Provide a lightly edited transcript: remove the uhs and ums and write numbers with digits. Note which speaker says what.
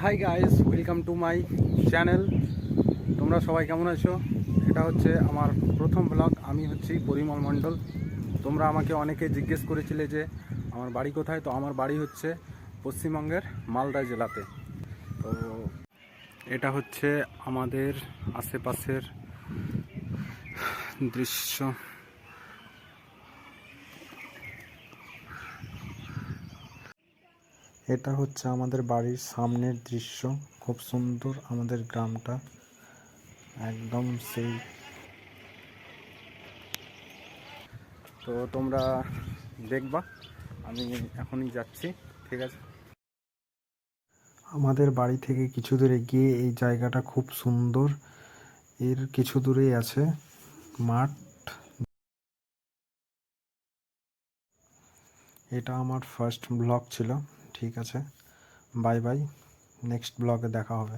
Speaker 1: Hi guys, welcome to my channel. তোমরা সবাই কেমন আছো? এটা হচ্ছে আমার প্রথম ব্লগ। আমি হচ্ছি পরিমল মণ্ডল। তোমরা আমাকে অনেকে জিজ্ঞেস করেছিলে যে আমার বাড়ি কোথায়। তো আমার বাড়ি হচ্ছে পশ্চিমবঙ্গের মালদা জেলাতে। তো এটা হচ্ছে আমাদের আশেপাশের দৃশ্য। এটা হচ্ছে আমাদের বাড়ির সামনের দৃশ্য। খুব সুন্দর আমাদের গ্রামটা, একদম সেই। তো তোমরা দেখবা, আমি এখনই যাচ্ছি। ঠিক আছে। আমাদের বাড়ি থেকে কিছু দূরে গিয়ে এই জায়গাটা খুব সুন্দর। এর কিছু দূরেই আছে মাঠ। এটা আমার ফার্স্ট ব্লগ ছিল। ঠিক আছে, বাই বাই, নেক্সট ব্লগে দেখা হবে।